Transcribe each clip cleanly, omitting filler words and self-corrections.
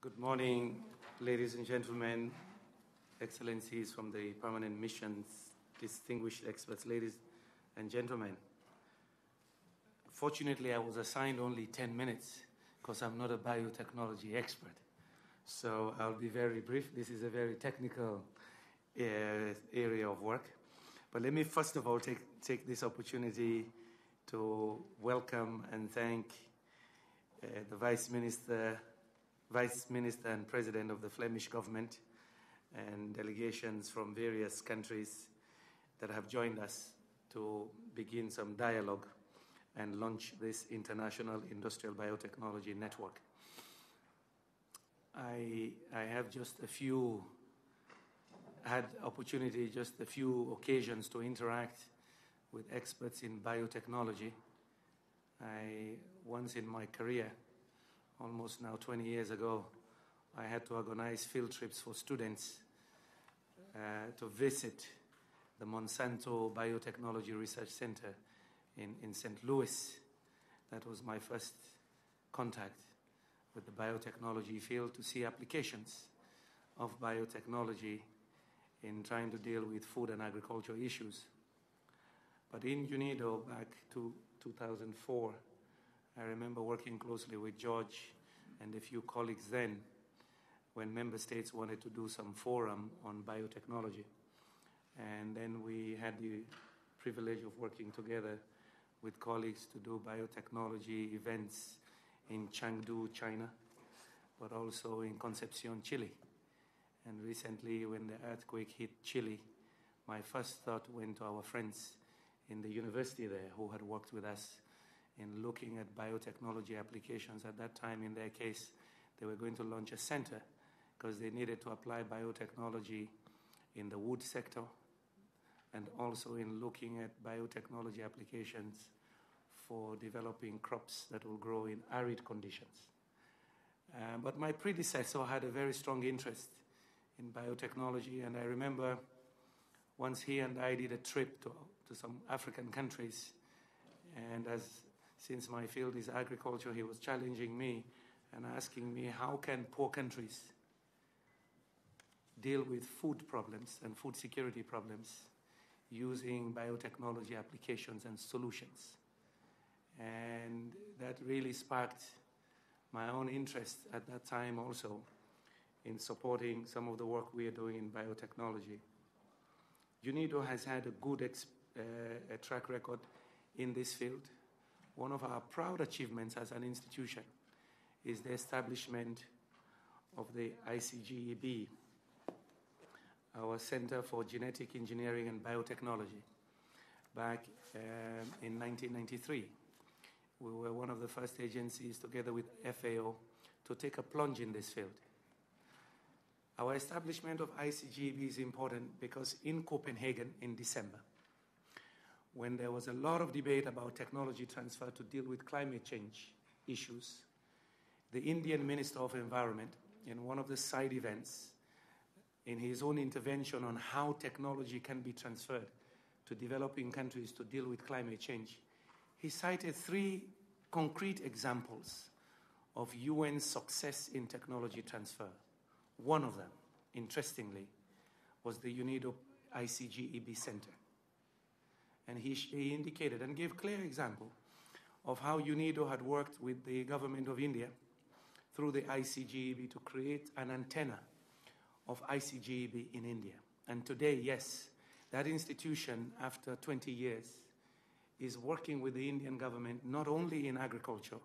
Good morning, ladies and gentlemen, excellencies from the permanent missions, distinguished experts, ladies and gentlemen. Fortunately, I was assigned only 10 minutes because I'm not a biotechnology expert. So I'll be very brief. This is a very technical area of work. But let me first of all take this opportunity to welcome and thank the Vice Minister and President of the Flemish government and delegations from various countries that have joined us to begin some dialogue and launch this International Industrial Biotechnology Network. I have just a few occasions to interact with experts in biotechnology. Once in my career, almost now 20 years ago, I had to organize field trips for students to visit the Monsanto Biotechnology Research Center in St. Louis. That was my first contact with the biotechnology field, to see applications of biotechnology in trying to deal with food and agriculture issues. But in UNIDO back to 2004, I remember working closely with George and a few colleagues then when member states wanted to do some forum on biotechnology. And then we had the privilege of working together with colleagues to do biotechnology events in Chengdu, China, but also in Concepcion, Chile. And recently, when the earthquake hit Chile, my first thought went to our friends in the university there who had worked with us in looking at biotechnology applications. At that time, in their case, they were going to launch a center because they needed to apply biotechnology in the wood sector and also in looking at biotechnology applications for developing crops that will grow in arid conditions. But my predecessor had a very strong interest in biotechnology, and I remember once he and I did a trip to some African countries, and since my field is agriculture, he was challenging me and asking me, how can poor countries deal with food problems and food security problems using biotechnology applications and solutions? And that really sparked my own interest at that time also in supporting some of the work we are doing in biotechnology. UNIDO has had a good track record in this field. One of our proud achievements as an institution is the establishment of the ICGEB, our Center for Genetic Engineering and Biotechnology, back in 1993. We were one of the first agencies, together with FAO, to take a plunge in this field. Our establishment of ICGEB is important because in Copenhagen in December, when there was a lot of debate about technology transfer to deal with climate change issues, the Indian Minister of Environment, in one of the side events, in his own intervention on how technology can be transferred to developing countries to deal with climate change, he cited 3 concrete examples of UN success in technology transfer. One of them, interestingly, was the UNIDO ICGEB Center. And he indicated and gave clear example of how UNIDO had worked with the government of India through the ICGEB to create an antenna of ICGEB in India. And today, yes, that institution, after 20 years, is working with the Indian government not only in agriculture,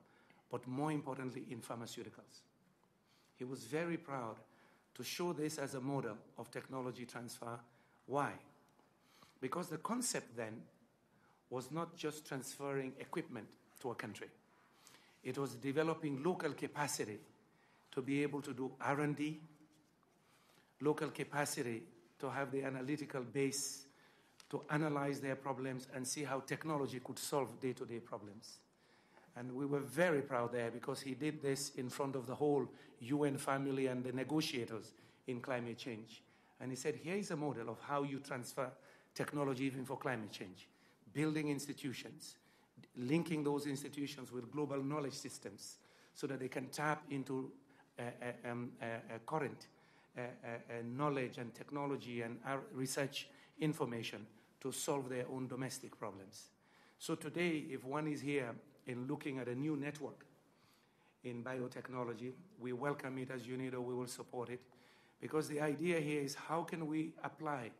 but more importantly in pharmaceuticals. He was very proud to show this as a model of technology transfer. Why? Because the concept then was not just transferring equipment to a country. It was developing local capacity to be able to do R&D, local capacity to have the analytical base to analyze their problems and see how technology could solve day-to-day problems. And we were very proud there because he did this in front of the whole UN family and the negotiators in climate change. And he said, here is a model of how you transfer technology even for climate change. Building institutions, linking those institutions with global knowledge systems so that they can tap into current knowledge and technology and research information to solve their own domestic problems. So today, if one is here in looking at a new network in biotechnology, we welcome it as UNIDO, we will support it, because the idea here is how can we apply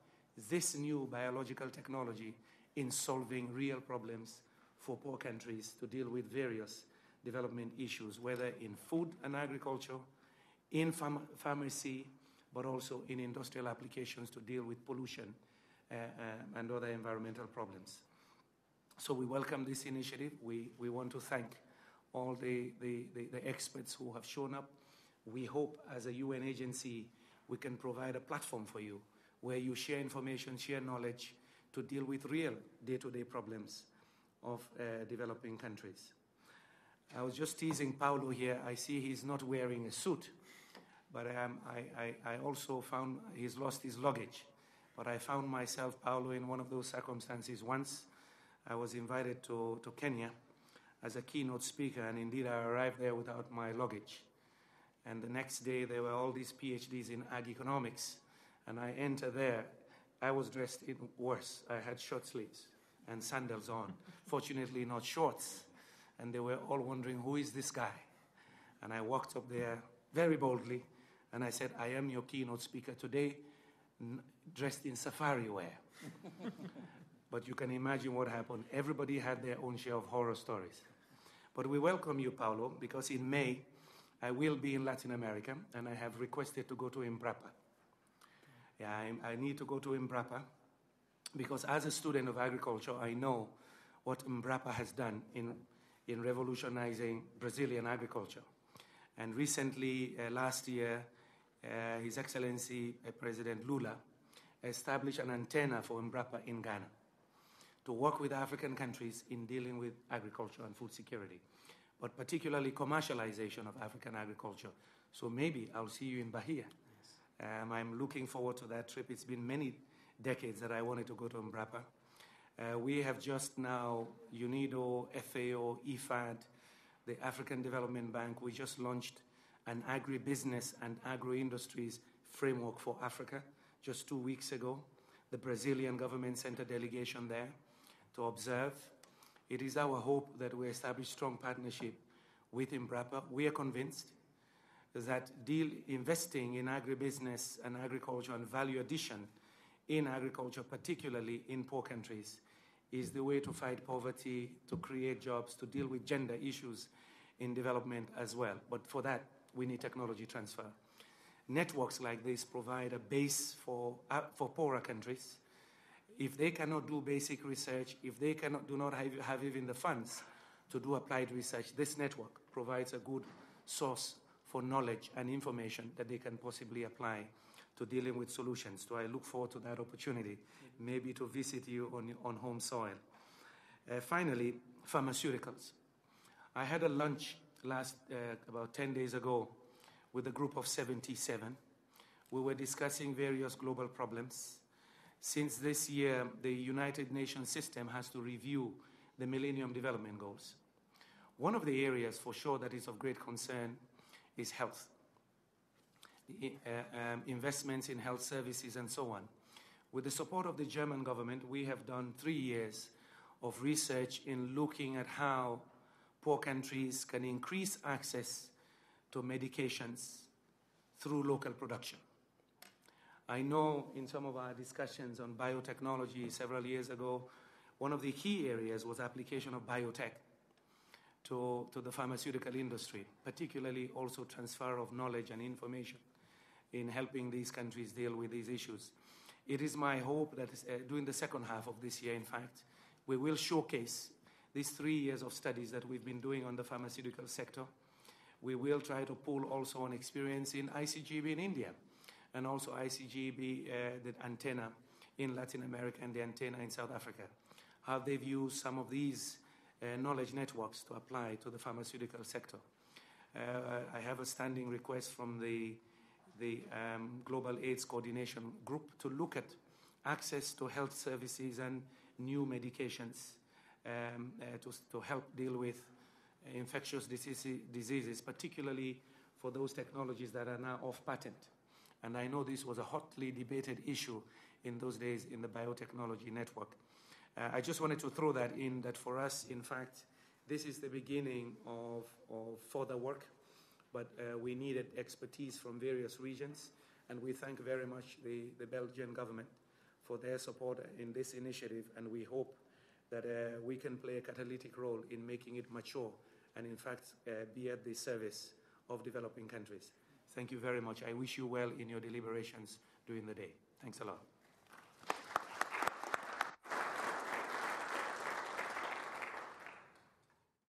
this new biological technology in solving real problems for poor countries to deal with various development issues, whether in food and agriculture, in pharmacy, but also in industrial applications to deal with pollution and other environmental problems. So we welcome this initiative. We want to thank all the experts who have shown up. We hope as a UN agency we can provide a platform for you where you share information, share knowledge to deal with real day-to-day problems of developing countries. I was just teasing Paulo here. I see he's not wearing a suit, but I also found he's lost his luggage. But I found myself, Paulo, in one of those circumstances once. I was invited to Kenya as a keynote speaker, and indeed I arrived there without my luggage. And the next day there were all these PhDs in ag economics, and I entered there. I was dressed in worse. I had short sleeves and sandals on, fortunately not shorts. And they were all wondering, who is this guy? And I walked up there very boldly, and I said, I am your keynote speaker today, dressed in safari wear. But you can imagine what happened. Everybody had their own share of horror stories. But we welcome you, Paulo, because in May, I will be in Latin America, and I have requested to go to Embrapa. Yeah, I need to go to Embrapa, because as a student of agriculture, I know what Embrapa has done in revolutionizing Brazilian agriculture. And recently, last year, His Excellency President Lula established an antenna for Embrapa in Ghana to work with African countries in dealing with agriculture and food security, but particularly commercialization of African agriculture. So maybe I'll see you in Bahia. Yes. I'm looking forward to that trip. It's been many decades that I wanted to go to Embrapa. We have just now, UNIDO, FAO, IFAD, the African Development Bank, we just launched an agribusiness and agro-industries framework for Africa just 2 weeks ago. The Brazilian government sent a delegation there to observe. It is our hope that we establish strong partnership with Embrapa. We are convinced that investing in agribusiness and agriculture and value addition in agriculture, particularly in poor countries, is the way to fight poverty, to create jobs, to deal with gender issues in development as well. But for that, we need technology transfer. Networks like this provide a base for poorer countries. If they cannot do basic research, if they do not have even the funds to do applied research, this network provides a good source for knowledge and information that they can possibly apply to dealing with solutions. So I look forward to that opportunity, maybe to visit you on home soil. Finally, pharmaceuticals. I had a lunch about 10 days ago with a group of 77. We were discussing various global problems. Since this year, the United Nations system has to review the Millennium Development Goals. One of the areas for sure that is of great concern is health. Investments in health services and so on. With the support of the German government, we have done 3 years of research in looking at how poor countries can increase access to medications through local production. I know in some of our discussions on biotechnology several years ago, one of the key areas was application of biotech to the pharmaceutical industry, particularly also transfer of knowledge and information in helping these countries deal with these issues. It is my hope that during the second half of this year, in fact, we will showcase these 3 years of studies that we've been doing on the pharmaceutical sector. We will try to pull also on experience in ICGB in India, and also ICGB, the antenna in Latin America and the antenna in South Africa. How they've used some of these knowledge networks to apply to the pharmaceutical sector. I have a standing request from the Global AIDS Coordination Group to look at access to health services and new medications to help deal with infectious diseases, particularly for those technologies that are now off patent. And I know this was a hotly debated issue in those days in the biotechnology network. I just wanted to throw that in, that for us, in fact, this is the beginning of further work, but we needed expertise from various regions, and we thank very much the Belgian government for their support in this initiative, and we hope that we can play a catalytic role in making it mature and, in fact, be at the service of developing countries. Thank you very much. I wish you well in your deliberations during the day. Thanks a lot.